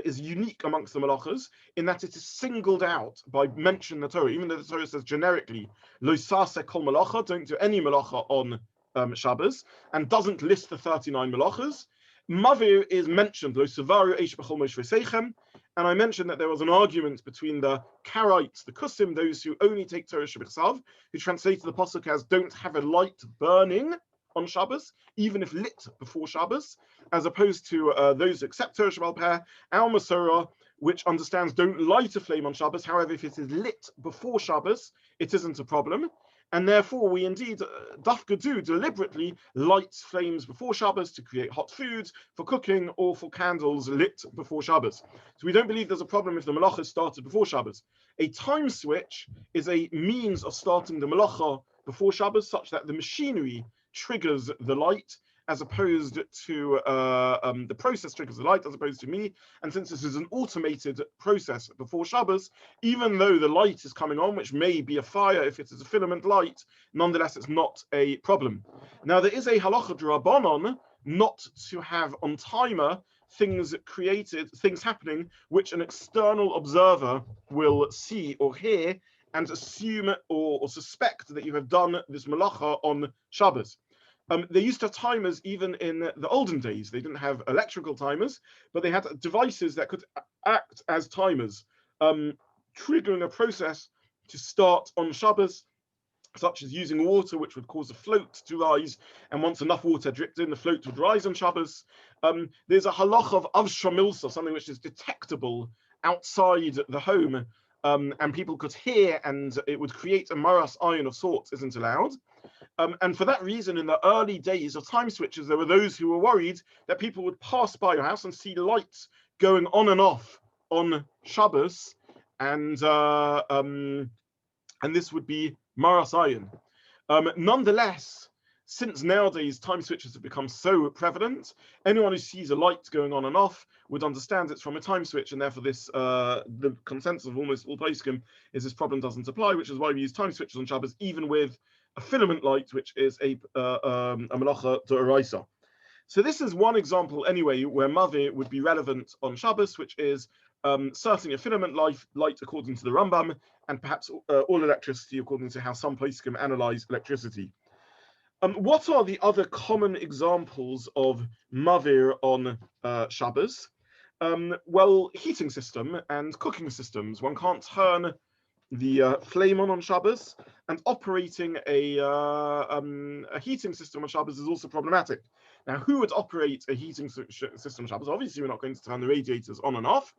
is unique amongst the malachas in that it is singled out by mention in the Torah, even though the Torah says generically, lo saseh kol malacha, don't do any malacha on Shabbos, and doesn't list the 39 malachas. Mavir is mentioned, lo savaru eish b'chol mosh v'seichem, and I mentioned that there was an argument between the Karaites, the Kusim, those who only take Torah Shebechsav, who translated the pasuk as don't have a light burning on Shabbos, even if lit before Shabbos, as opposed to those who accept Torah Shebal Peh, Al Masorah, which understands don't light a flame on Shabbos. However, if it is lit before Shabbos, it isn't a problem. And therefore, we indeed, dafka do deliberately light flames before Shabbos to create hot foods for cooking or for candles lit before Shabbos. So we don't believe there's a problem if the malacha started before Shabbos. A time switch is a means of starting the malacha before Shabbos, such that the machinery triggers the light, as opposed to the process triggers the light, as opposed to me. And since this is an automated process before Shabbos, even though the light is coming on, which may be a fire if it is a filament light, nonetheless, it's not a problem. Now, there is a halacha drabanon not to have on timer things happening which an external observer will see or hear and assume or suspect that you have done this malacha on Shabbos. They used to have timers even in the olden days. They didn't have electrical timers, but they had devices that could act as timers, triggering a process to start on Shabbos, such as using water, which would cause a float to rise, and once enough water dripped in, the float would rise on Shabbos. There's a halacha of avshamilsa, something which is detectable outside the home, and people could hear, and it would create a maras ayin of sorts, isn't allowed. And for that reason, in the early days of time switches, there were those who were worried that people would pass by your house and see lights going on and off on Shabbos, and this would be maras ayin. Nonetheless, since nowadays time switches have become so prevalent, anyone who sees a light going on and off would understand it's from a time switch, and therefore this the consensus of almost all poskim is this problem doesn't apply, which is why we use time switches on Shabbos, even with a filament light, which is a melacha d'oraisa. So this is one example, anyway, where Mavir would be relevant on Shabbos, which is certainly a filament light according to the Rambam, and perhaps all electricity according to how some poskim analyze electricity. What are the other common examples of Mavir on Shabbos? Well, heating system and cooking systems. One can't turn the flame on Shabbos, and operating a heating system on Shabbos is also problematic. Now, who would operate a heating system on Shabbos? Obviously, we're not going to turn the radiators on and off.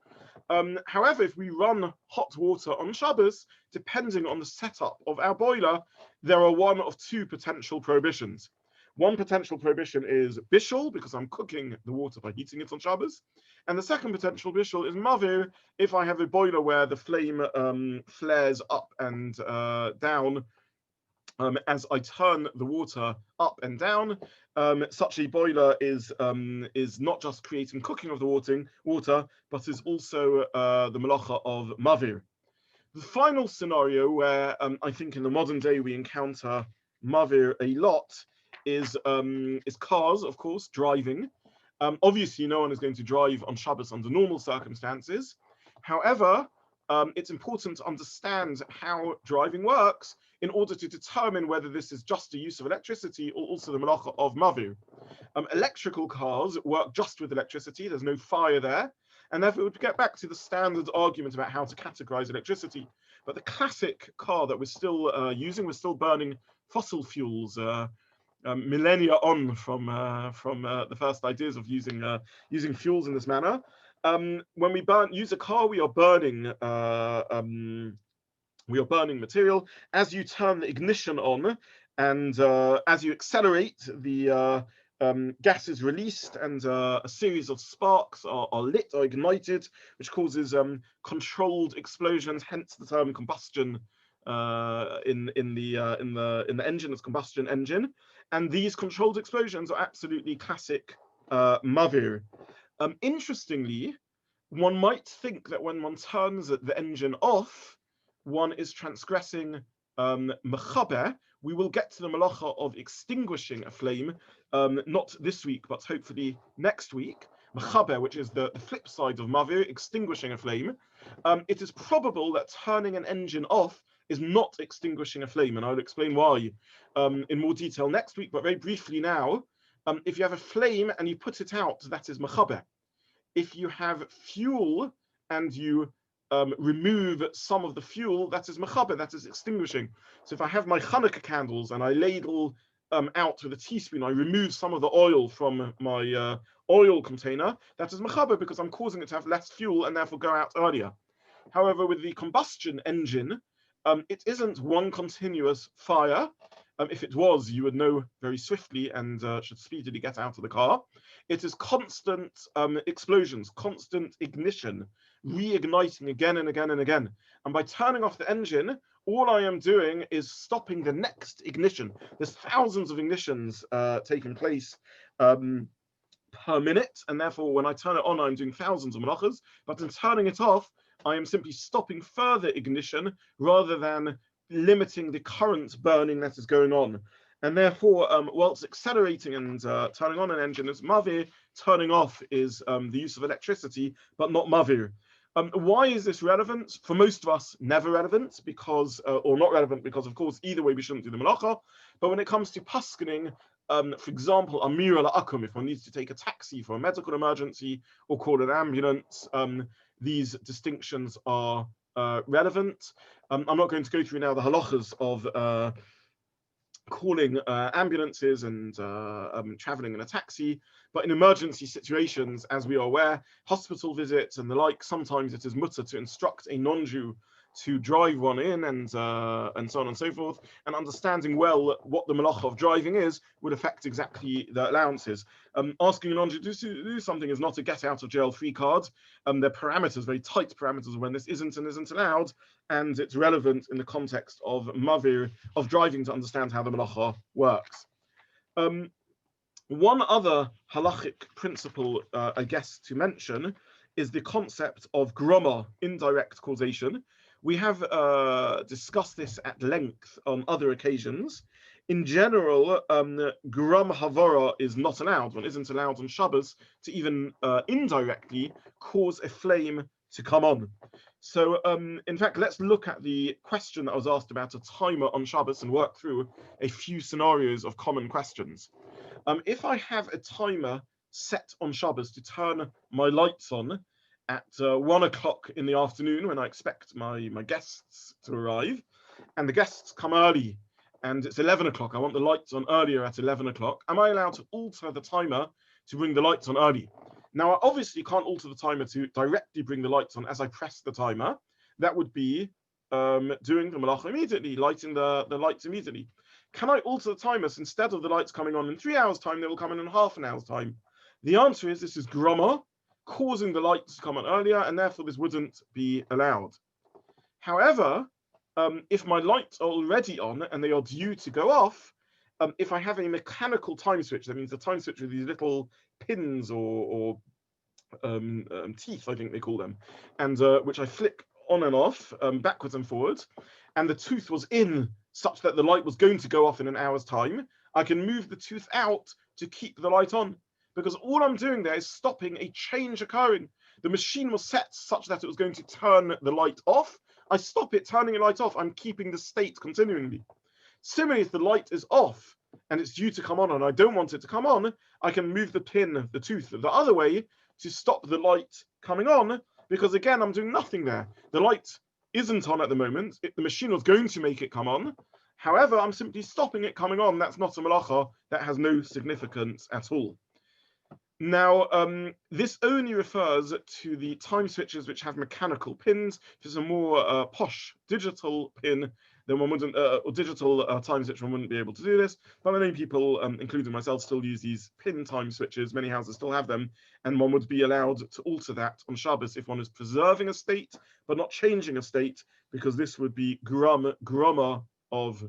However, if we run hot water on Shabbos, depending on the setup of our boiler, there are one of two potential prohibitions. One potential prohibition is bishul, because I'm cooking the water by heating it on Shabbos. And the second potential bishul is mavir, if I have a boiler where the flame flares up and down as I turn the water up and down. Such a boiler is not just creating cooking of the water, but is also the melacha of mavir. The final scenario where I think in the modern day we encounter mavir a lot is cars, of course, driving. Obviously, no one is going to drive on Shabbos under normal circumstances. However, it's important to understand how driving works in order to determine whether this is just a use of electricity or also the melacha of mavir. Electrical cars work just with electricity. There's no fire there. And therefore, we would get back to the standard argument about how to categorize electricity. But the classic car that we're still using, we're still burning fossil fuels, millennia on from the first ideas of using fuels in this manner. When we use a car, we are burning material. As you turn the ignition on, and as you accelerate, the gas is released, and a series of sparks are lit or ignited, which causes controlled explosions. Hence the term combustion in the engine as combustion engine. And these controlled explosions are absolutely classic mavir. Interestingly, one might think that when one turns the engine off, one is transgressing mechaber. We will get to the melacha of extinguishing a flame, not this week, but hopefully next week. Mechaber, which is the flip side of mavir, extinguishing a flame. It is probable that turning an engine off is not extinguishing a flame, and I'll explain why in more detail next week, but very briefly now. If you have a flame and you put it out, that is mechaber. If you have fuel and you remove some of the fuel, that is mechaber, that is extinguishing. So if I have my Hanukkah candles and I ladle out with a teaspoon, I remove some of the oil from my oil container, that is mechaber, because I'm causing it to have less fuel and therefore go out earlier. However, with the combustion engine, it isn't one continuous fire. If it was, you would know very swiftly and should speedily get out of the car. It is constant explosions, constant ignition, reigniting again and again and again. And by turning off the engine, all I am doing is stopping the next ignition. There's thousands of ignitions taking place per minute, and therefore when I turn it on, I'm doing thousands of melachas. But in turning it off, I am simply stopping further ignition rather than limiting the current burning that is going on. And therefore, whilst accelerating and turning on an engine is mavir, turning off is the use of electricity, but not mavir. Why is this relevant? For most of us, never relevant, because, or not relevant, because of course, either way we shouldn't do the melacha. But when it comes to paskening, For example, Amir al-Akum, if one needs to take a taxi for a medical emergency or call an ambulance, these distinctions are relevant. I'm not going to go through now the halachas of calling ambulances and traveling in a taxi, but in emergency situations, as we are aware, hospital visits and the like, sometimes it is mutter to instruct a non-Jew to drive one in, and so on and so forth. And understanding well what the malacha of driving is would affect exactly the allowances. Asking a non-Jew to do something is not a get out of jail free card. There are parameters, very tight parameters, of when this isn't and isn't allowed, and it's relevant in the context of Mavir, of driving, to understand how the malacha works. One other halachic principle, I guess, to mention is the concept of groma, indirect causation. We have discussed this at length on other occasions. In general, grom havara is not allowed. One isn't allowed on Shabbos to even indirectly cause a flame to come on. So, in fact, let's look at the question that was asked about a timer on Shabbos and work through a few scenarios of common questions. If I have a timer set on Shabbos to turn my lights on at 1 o'clock in the afternoon when I expect my guests to arrive, and the guests come early, and it's 11 o'clock, I want the lights on earlier at 11 o'clock, am I allowed to alter the timer to bring the lights on early? Now, I obviously can't alter the timer to directly bring the lights on as I press the timer. That would be doing the malacha immediately, lighting the lights immediately. Can I alter the timer so instead of the lights coming on in 3 hours' time, they will come in half an hour's time? The answer is this is groma, causing the lights to come on earlier, and therefore this wouldn't be allowed. However, if my lights are already on and they are due to go off, if I have a mechanical time switch, that means a time switch with these little pins or teeth, I think they call them, and which I flick on and off, backwards and forwards, and the tooth was in such that the light was going to go off in an hour's time, I can move the tooth out to keep the light on, because all I'm doing there is stopping a change occurring. The machine was set such that it was going to turn the light off. I stop it turning the light off. I'm keeping the state continually. Similarly, if the light is off and it's due to come on and I don't want it to come on, I can move the pin, the tooth, the other way to stop the light coming on, because again, I'm doing nothing there. The light isn't on at the moment. The machine was going to make it come on. However, I'm simply stopping it coming on. That's not a malacha. That has no significance at all. Now, this only refers to the time switches which have mechanical pins. If it's a more posh digital pin, then one wouldn't, or digital time switch, one wouldn't be able to do this. But many people, including myself, still use these pin time switches. Many houses still have them, and one would be allowed to alter that on Shabbos if one is preserving a state but not changing a state, because this would be groma of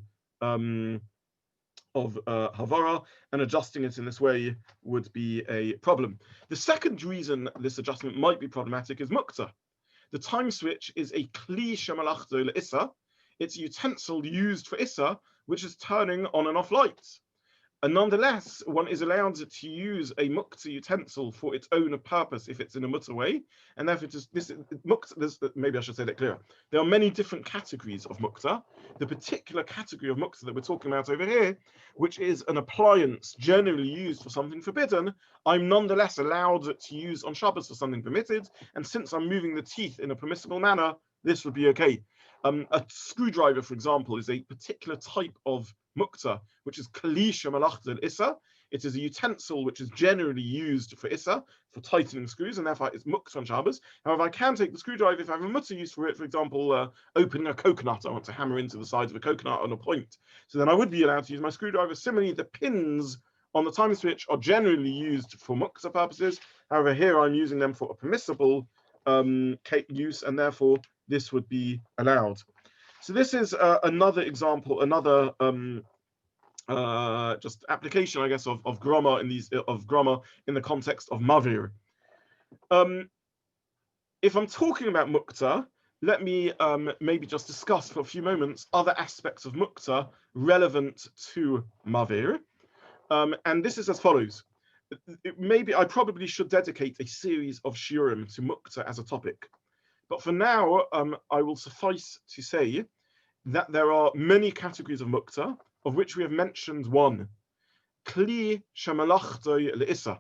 Havara, and adjusting it in this way would be a problem. The second reason this adjustment might be problematic is Mukta. The time switch is a kli shemalachto le'issa. It's a utensil used for issa, which is turning on and off lights. And nonetheless, one is allowed to use a Mukta utensil for its own purpose if it's in a mutter way. And therefore, maybe I should say that clearer. There are many different categories of Mukta. The particular category of Mukta that we're talking about over here, which is an appliance generally used for something forbidden, I'm nonetheless allowed to use on Shabbos for something permitted. And since I'm moving the teeth in a permissible manner, this would be okay. A screwdriver, for example, is a particular type of Mukta, which is kli shemalachta issa. It is a utensil which is generally used for issa, for tightening screws, and therefore it's Mukta on Shabbos. However, I can take the screwdriver if I have a mutter use for it, for example, opening a coconut. I want to hammer into the sides of a coconut on a point. So then I would be allowed to use my screwdriver. Similarly, the pins on the time switch are generally used for Mukta purposes. However, here I'm using them for a permissible use, and therefore this would be allowed. So this is another example, another just application, I guess, of groma in the context of Mavir. If I'm talking about Mukta, let me maybe just discuss for a few moments other aspects of Mukta relevant to Mavir. And this is as follows. Maybe I probably should dedicate a series of shiurim to Mukta as a topic. But for now, I will suffice to say that there are many categories of Mukta, of which we have mentioned one. kli shemalachto le'issa,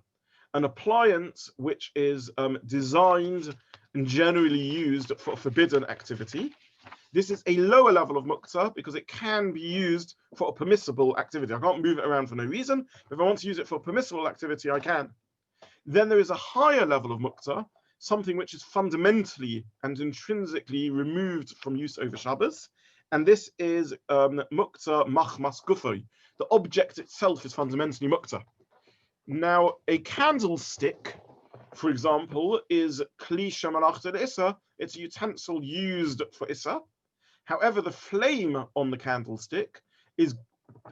an appliance which is designed and generally used for a forbidden activity. This is a lower level of Mukta because it can be used for a permissible activity. I can't move it around for no reason. If I want to use it for a permissible activity, I can. Then there is a higher level of Mukta, something which is fundamentally and intrinsically removed from use over Shabbos. And this is Mukta machmas gufay. The object itself is fundamentally Mukta. Now, a candlestick, for example, is kli shemalachta le'issa. It's a utensil used for Issa. However, the flame on the candlestick is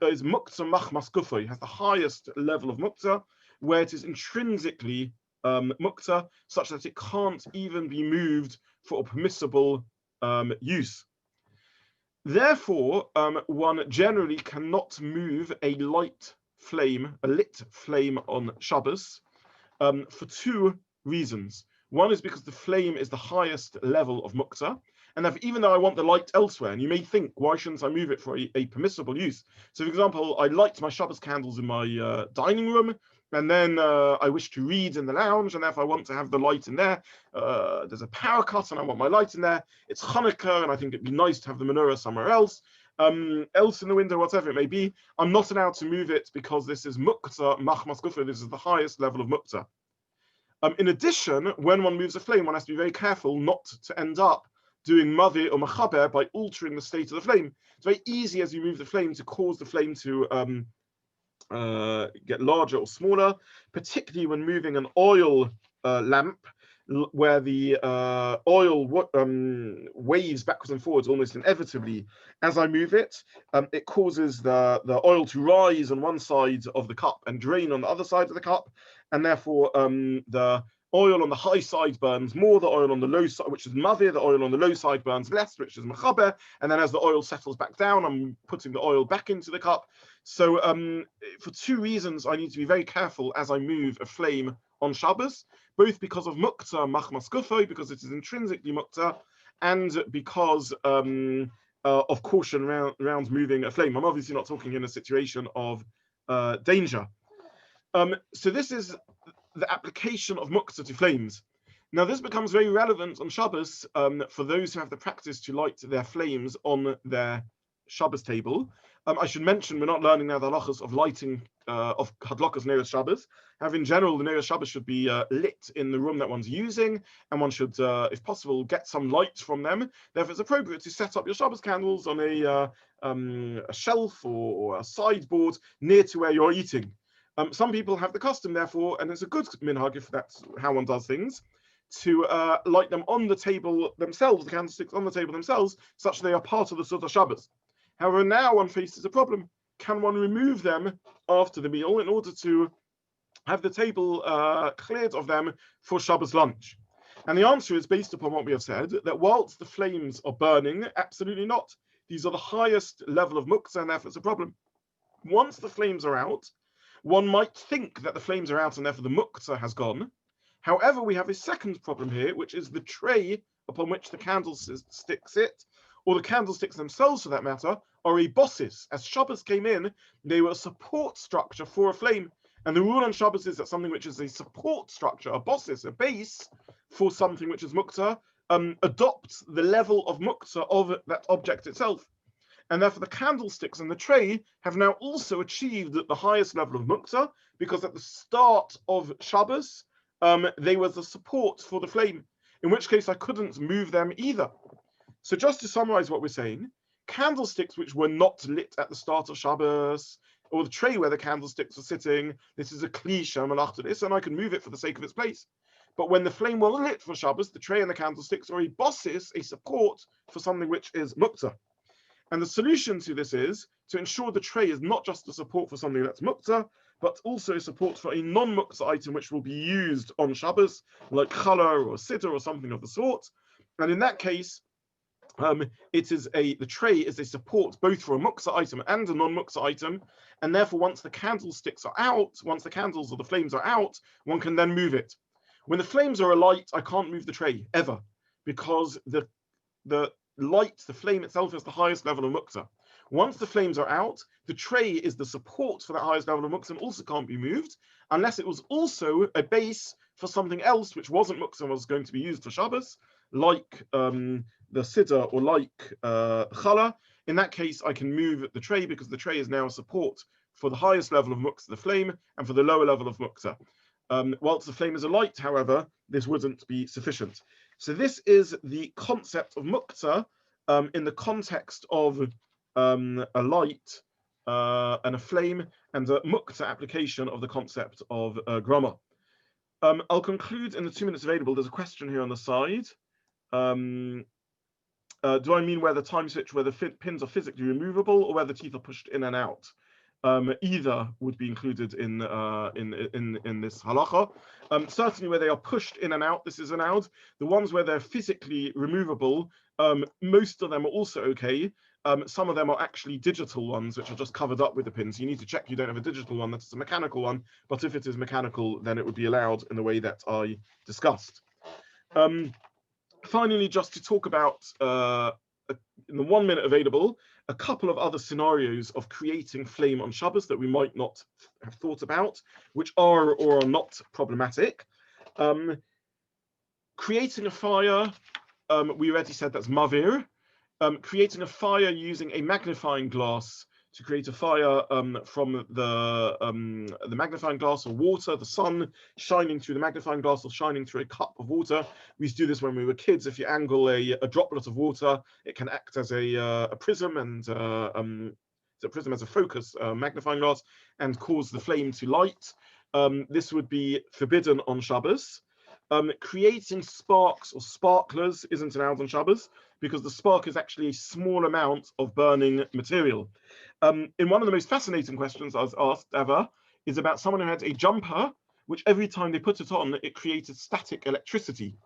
Mukta machmas gufay, has the highest level of Mukta, where it is intrinsically Mukta, such that it can't even be moved for a permissible use. Therefore, one generally cannot move a lit flame on Shabbos for two reasons. One is because the flame is the highest level of Mukta, and even though I want the light elsewhere, and you may think, why shouldn't I move it for a permissible use? So, for example, I light my Shabbos candles in my dining room, and then I wish to read in the lounge, and therefore I want to have the light in there. There's a power cut, and I want my light in there. It's Hanukkah, and I think it'd be nice to have the menorah somewhere else in the window, whatever it may be. I'm not allowed to move it because this is Mukta machmas gufay. This is the highest level of Mukta. In addition, when one moves a flame, one has to be very careful not to end up doing Mavir or Mechaber by altering the state of the flame. It's very easy as you move the flame to cause the flame to get larger or smaller, particularly when moving an oil lamp, where the oil waves backwards and forwards almost inevitably as I move it. It causes the oil to rise on one side of the cup and drain on the other side of the cup, and therefore the oil on the high side burns more, the oil on the low side, which is Mavir, the oil on the low side burns less, which is Mechaber, and then as the oil settles back down, I'm putting the oil back into the cup. So for two reasons, I need to be very careful as I move a flame on Shabbos, both because of Mukta machmas gufay, because it is intrinsically Mukta, and because of caution around moving a flame. I'm obviously not talking in a situation of danger. So this is the application of Mukta to flames. Now this becomes very relevant on Shabbos for those who have the practice to light their flames on their Shabbos table. I should mention we're not learning now the halachas of lighting of hadlakas neros Shabbos. However, in general, the neros Shabbos should be lit in the room that one's using, and one should, if possible, get some light from them. Therefore, it's appropriate to set up your Shabbos candles on a shelf or a sideboard near to where you're eating. Some people have the custom, therefore, and it's a good minhag if that's how one does things, to light them on the table themselves, the candlesticks on the table themselves, such that they are part of the Suda Shabbos. However, now one faces a problem. Can one remove them after the meal in order to have the table cleared of them for Shabbos lunch? And the answer is, based upon what we have said, that whilst the flames are burning, absolutely not. These are the highest level of Mukta, and therefore it's a problem. Once the flames are out, one might think that the flames are out and therefore the Mukta has gone. However, we have a second problem here, which is the tray upon which the candlesticks sit, or the candlesticks themselves for that matter, are a bossis. As Shabbos came in, they were a support structure for a flame. And the rule on Shabbos is that something which is a support structure, a bossis, a base for something which is Mukta, adopts the level of Mukta of that object itself. And therefore the candlesticks and the tray have now also achieved the highest level of Mukta, because at the start of Shabbos, they were the support for the flame, in which case I couldn't move them either. So just to summarize what we're saying, candlesticks which were not lit at the start of Shabbos, or the tray where the candlesticks are sitting, this is a kli shemalachta le'issa, and I can move it for the sake of its place. But when the flame was lit for Shabbos, the tray and the candlesticks are a bossis, a support for something which is Mukta. And the solution to this is to ensure the tray is not just a support for something that's Mukta, but also a support for a non-Mukta item which will be used on Shabbos, like challah or siddur or something of the sort. And in that case, the tray is a support both for a Mukta item and a non-Mukta item, and therefore once the candlesticks are out, once the candles or the flames are out, one can then move it. When the flames are alight, I can't move the tray ever, because the light, the flame itself, is the highest level of Mukta. Once the flames are out, the tray is the support for that highest level of Mukta and also can't be moved, unless it was also a base for something else which wasn't Mukta and was going to be used for Shabbos, like the Siddur or like Challah. In that case, I can move the tray because the tray is now a support for the highest level of Mukta, the flame, and for the lower level of Mukta. Whilst the flame is a light, however, this wouldn't be sufficient. So this is the concept of Mukta in the context of a light and a flame, and a Mukta application of the concept of grama. I'll conclude in the 2 minutes available. There's a question here on the side. Do I mean where the time switch, where the pins are physically removable, or where the teeth are pushed in and out? Either would be included in this halacha. Certainly where they are pushed in and out, this is allowed. The ones where they're physically removable, most of them are also okay. Some of them are actually digital ones, which are just covered up with the pins. You need to check you don't have a digital one, that's a mechanical one. But if it is mechanical, then it would be allowed in the way that I discussed. Finally, just to talk about, in the 1 minute available, a couple of other scenarios of creating flame on Shabbos that we might not have thought about, which are or are not problematic. Creating a fire, we already said that's Mavir. Creating a fire using a magnifying glass to create a fire from the magnifying glass or water, the sun shining through the magnifying glass or shining through a cup of water. We used to do this when we were kids. If you angle a droplet of water, it can act as a prism and a prism as a focus magnifying glass and cause the flame to light. This would be forbidden on Shabbos. Creating sparks or sparklers isn't allowed on Shabbos because the spark is actually a small amount of burning material. In one of the most fascinating questions I was asked ever is about someone who had a jumper, which every time they put it on, it created static electricity.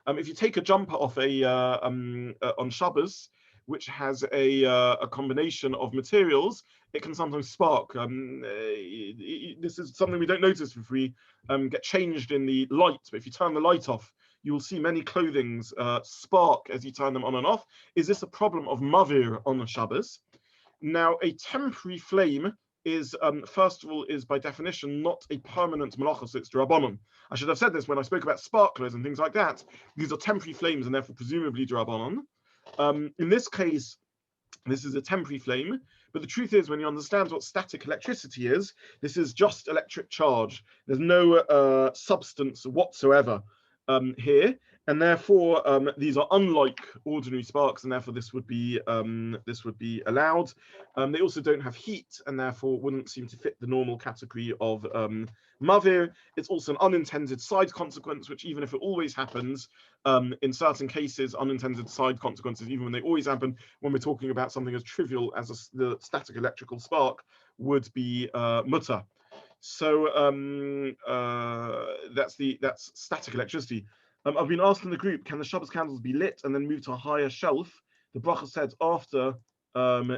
If you take a jumper off on Shabbos, which has a combination of materials, it can sometimes spark. This is something we don't notice if we get changed in the light, but if you turn the light off, you will see many clothings spark as you turn them on and off. Is this a problem of Mavir on the Shabbos? Now, a temporary flame is, first of all, is by definition not a permanent malacha, so it's d'Rabbanan. I should have said this when I spoke about sparklers and things like that. These are temporary flames and therefore presumably d'Rabbanan. In this case, this is a temporary flame, but the truth is, when you understand what static electricity is, this is just electric charge. There's no substance whatsoever here, and therefore these are unlike ordinary sparks, and therefore this would be allowed. They also don't have heat, and therefore wouldn't seem to fit the normal category of Mavir. It's also an unintended side consequence, which even if it always happens, in certain cases, unintended side consequences, even when they always happen, when we're talking about something as trivial as the static electrical spark, would be Muktza. So that's static electricity. I've been asked in the group, can the Shabbos candles be lit and then moved to a higher shelf? The bracha said after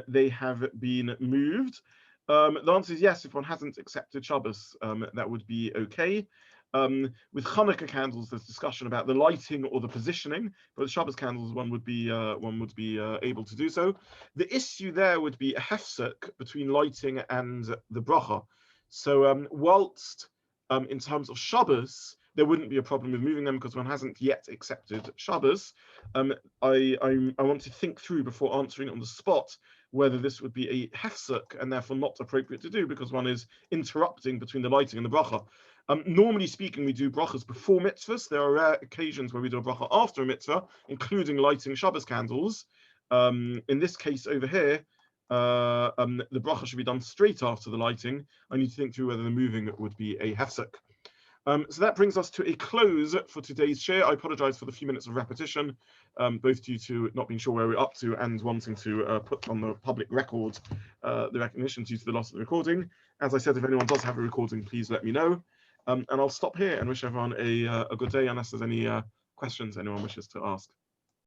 they have been moved. The answer is yes. If one hasn't accepted Shabbos, that would be okay. With Hanukkah candles, there's discussion about the lighting or the positioning, but with Shabbos candles, one would be able to do so. The issue there would be a hefsek between lighting and the bracha. So whilst in terms of Shabbos, there wouldn't be a problem with moving them because one hasn't yet accepted Shabbos. I want to think through before answering on the spot whether this would be a hefsek and therefore not appropriate to do because one is interrupting between the lighting and the bracha. Normally speaking, we do brachas before mitzvahs. There are rare occasions where we do a bracha after a mitzvah, including lighting Shabbos candles. In this case over here, the bracha should be done straight after the lighting. I need to think through whether the moving would be a hefsek. So that brings us to a close for today's share. I apologize for the few minutes of repetition, both due to not being sure where we're up to and wanting to put on the public record the recognition due to the loss of the recording. As I said, if anyone does have a recording, please let me know. And I'll stop here and wish everyone a good day unless there's any questions anyone wishes to ask.